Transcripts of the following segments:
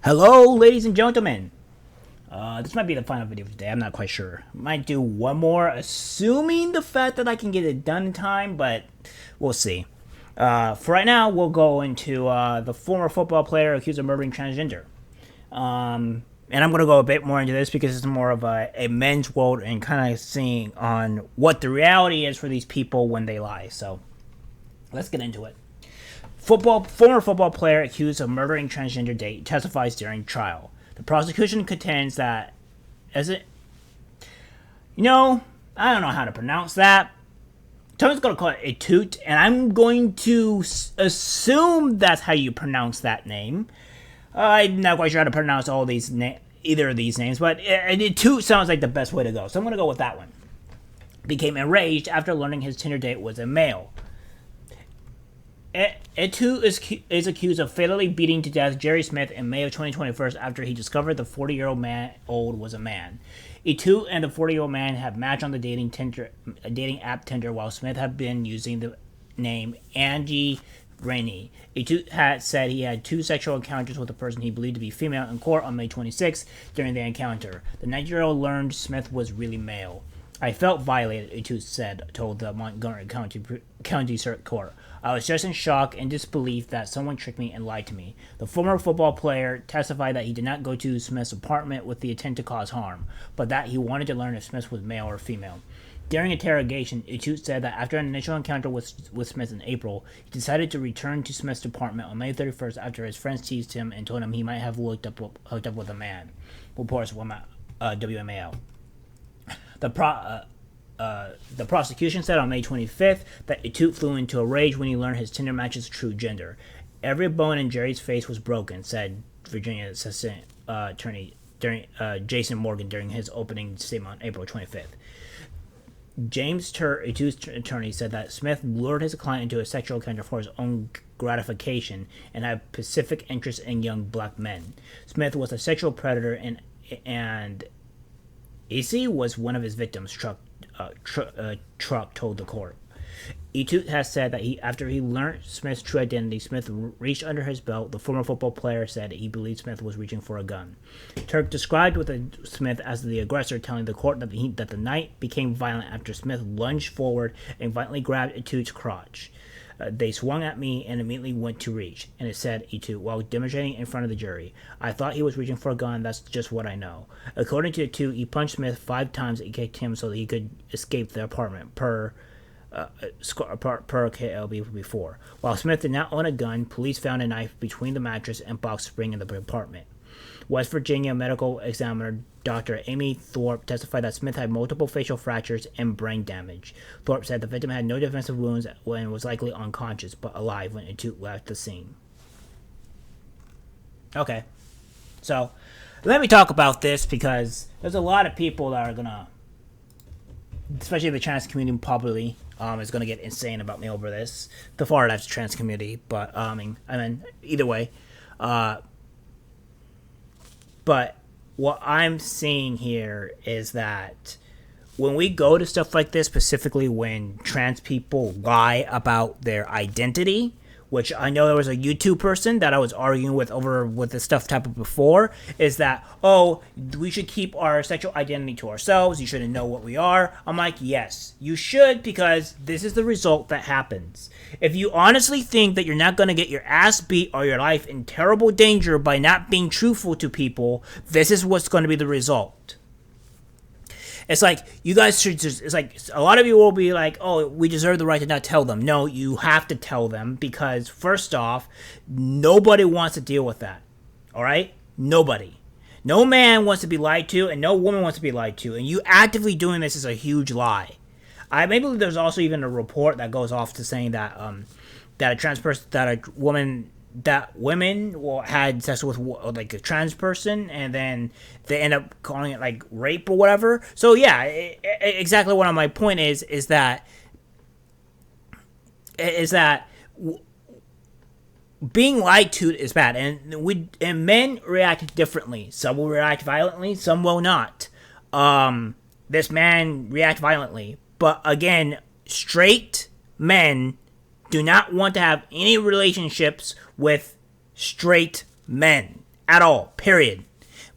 Hello, ladies and gentlemen. This might be the final video for today. I'm not quite sure. Might do one more, assuming the fact that I can get it done in time, but we'll see. For right now, we'll go into the former football player accused of murdering transgender. And I'm going to go a bit more into this because it's more of a men's world and kind of seeing on what the reality is for these people when they lie. So let's get into it. Former football player accused of murdering transgender date testifies during trial. The prosecution contends that, I don't know how to pronounce that. Someone's going to call it a toot, and I'm going to assume that's how you pronounce that name. I'm not quite sure how to pronounce either of these names, but it toot sounds like the best way to go, so I'm going to go with that one. Became enraged after learning his Tinder date was a male. Etu is accused of fatally beating to death Jerry Smith in May of 2021 after he discovered the 40-year-old was a man. Etu and the 40-year-old man have matched on the dating app Tinder, while Smith had been using the name Angie Rainey. Etu had said he had two sexual encounters with a person he believed to be female in court on May 26 during the encounter. The 90-year-old learned Smith was really male. I felt violated, Etu told the Montgomery County Circuit Court. I was just in shock and disbelief that someone tricked me and lied to me. The former football player testified that he did not go to Smith's apartment with the intent to cause harm, but that he wanted to learn if Smith was male or female. During interrogation, Etu said that after an initial encounter with Smith in April, he decided to return to Smith's apartment on May 31st after his friends teased him and told him he might have hooked up with a man, reports WMAL. The prosecution said on May 25th that Etu flew into a rage when he learned his Tinder match's true gender. Every bone in Jerry's face was broken, said Virginia Assistant Attorney Jason Morgan during his opening statement on April 25th. James Tur, Etu's attorney, said that Smith lured his client into a sexual encounter for his own gratification and had specific interest in young black men. Smith was a sexual predator and AC was one of his victims, Truck told the court. Etu has said that after he learned Smith's true identity, Smith reached under his belt. The former football player said he believed Smith was reaching for a gun. Turk described Smith as the aggressor, telling the court that the night became violent after Smith lunged forward and violently grabbed Etu's crotch. They swung at me and immediately went to reach, and it said Etu, while demonstrating in front of the jury. I thought he was reaching for a gun. That's just what I know. According to Etu, he punched Smith 5 times and kicked him so that he could escape the apartment, per KLB before. While Smith did not own a gun, police found a knife between the mattress and box spring in the apartment. West Virginia medical examiner Dr. Amy Thorpe testified that Smith had multiple facial fractures and brain damage. Thorpe said the victim had no defensive wounds and was likely unconscious, but alive when Etu left the scene. Okay, so let me talk about this because there's a lot of people that are gonna, especially the trans community probably, is gonna get insane about me over this. The far left trans community, but I mean, either way, but what I'm seeing here is that when we go to stuff like this, specifically when trans people lie about their identity, which I know there was a YouTube person that I was arguing with this stuff type of before, is that, we should keep our sexual identity to ourselves. You shouldn't know what we are. I'm like, yes, you should, because this is the result that happens. If you honestly think that you're not going to get your ass beat or your life in terrible danger by not being truthful to people, this is what's going to be the result. It's like, you guys should just, it's like, a lot of you will be like, we deserve the right to not tell them. No, you have to tell them because, first off, nobody wants to deal with that. All right? Nobody. No man wants to be lied to, and no woman wants to be lied to. And you actively doing this is a huge lie. Maybe there's also even a report that goes off to saying that, that women had sex with like a trans person and then they end up calling it like rape or whatever. So yeah, exactly what my point is that being lied to is bad, and men react differently. Some will react violently, some will not. This man react violently, but again, straight men do not want to have any relationships with straight men. At all. Period.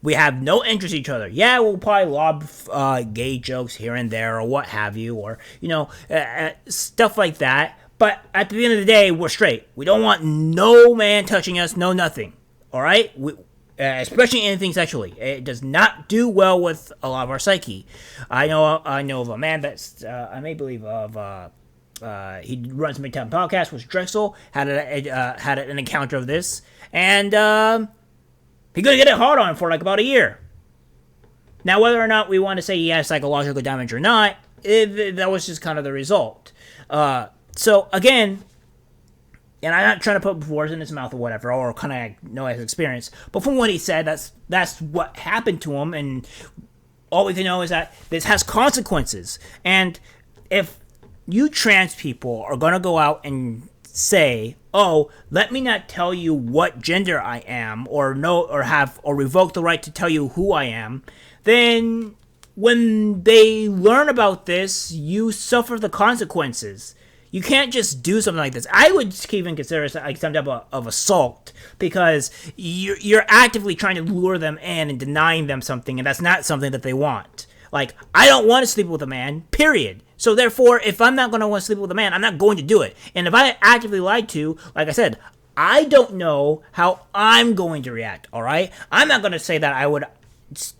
We have no interest in each other. Yeah, we'll probably lob gay jokes here and there or what have you, or, stuff like that. But at the end of the day, we're straight. We don't want no man touching us, no nothing. All right? Especially anything sexually. It does not do well with a lot of our psyche. I know of a man that's, I may believe of, he runs a Midtown podcast, was Drexel, had an encounter of this, and he's going to get it hard on for like about a year. Now, whether or not we want to say he has psychological damage or not, that was just kind of the result. So, again, and I'm not trying to put words in his mouth or whatever, or kind of know his experience, but from what he said, that's what happened to him, and all we can know is that this has consequences. And if you trans people are going to go out and say, oh, let me not tell you what gender I am, or revoke the right to tell you who I am, then when they learn about this, you suffer the consequences. You can't just do something like this. I would even consider it like some type of assault, because you're actively trying to lure them in and denying them something, and that's not something that they want. Like, I don't want to sleep with a man, period. So therefore, if I'm not going to want to sleep with a man, I'm not going to do it. And if I actively lied to, like I said, I don't know how I'm going to react, all right? I'm not going to say that I would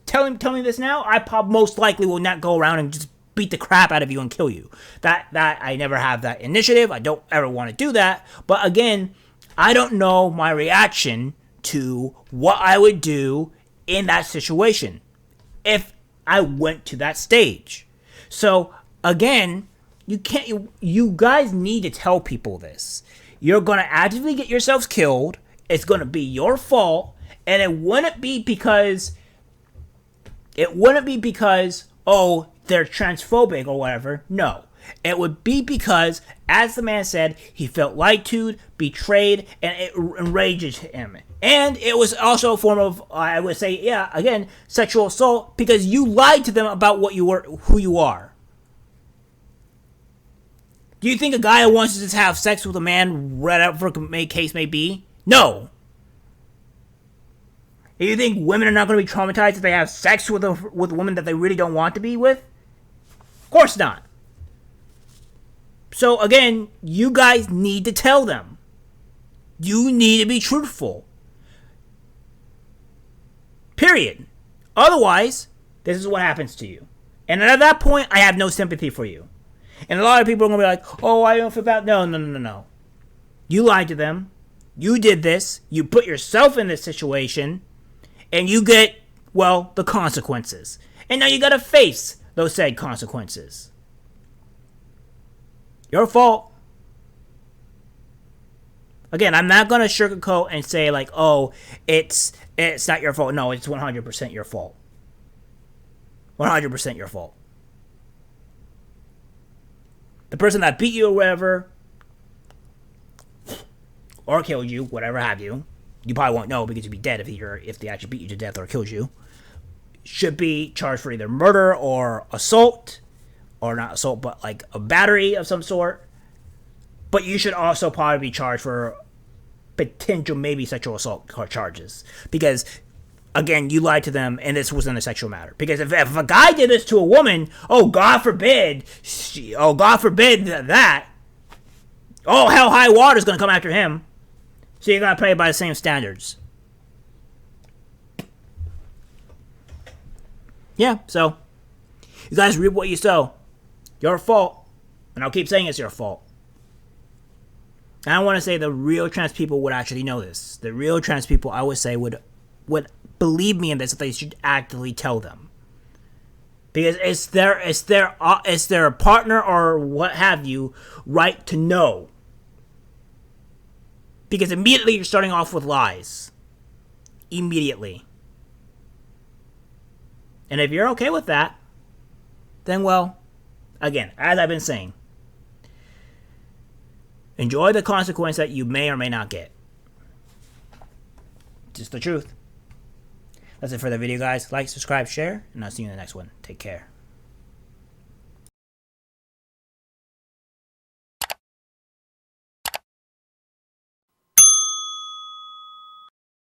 tell me this now. I most likely will not go around and just beat the crap out of you and kill you. That I never have that initiative. I don't ever want to do that. But again, I don't know my reaction to what I would do in that situation if I went to that stage. So again, you guys need to tell people this. You're going to actively get yourselves killed. It's going to be your fault. And it wouldn't be because, oh, they're transphobic or whatever. No. It would be because, as the man said, he felt lied to, betrayed, and it enrages him. And it was also a form of, I would say, yeah, again, sexual assault, because you lied to them about who you are. Do you think a guy who wants to just have sex with a man, whatever case may be? No. Do you think women are not going to be traumatized if they have sex with a woman that they really don't want to be with? Of course not. So again, you guys need to tell them. You need to be truthful. Period. Otherwise, this is what happens to you. And at that point, I have no sympathy for you. And a lot of people are going to be like, oh, I don't feel bad. No. You lied to them. You did this. You put yourself in this situation. And you get, well, the consequences. And now you got to face those said consequences. Your fault. Again, I'm not going to sugarcoat and say like, oh, it's not your fault. No, it's 100% your fault. 100% your fault. The person that beat you or whatever, or killed you, whatever have you, you probably won't know because you'd be dead if they actually beat you to death or killed you, should be charged for either murder or assault, or not assault, but like a battery of some sort. But you should also probably be charged for potential maybe sexual assault charges, because again, you lied to them and this wasn't a sexual matter. Because if a guy did this to a woman, oh God forbid that, oh hell high water is going to come after him. So you're going to play by the same standards. Yeah, so you guys reap what you sow. Your fault. And I'll keep saying it's your fault. And I want to say the real trans people would actually know this. The real trans people, I would say, would believe me in this if they should actively tell them. Because it's their partner or what have you right to know. Because immediately you're starting off with lies. Immediately. And if you're okay with that, then well, again, as I've been saying, enjoy the consequence that you may or may not get. Just the truth. That's it for the video, guys. Like, subscribe, share, and I'll see you in the next one. Take care.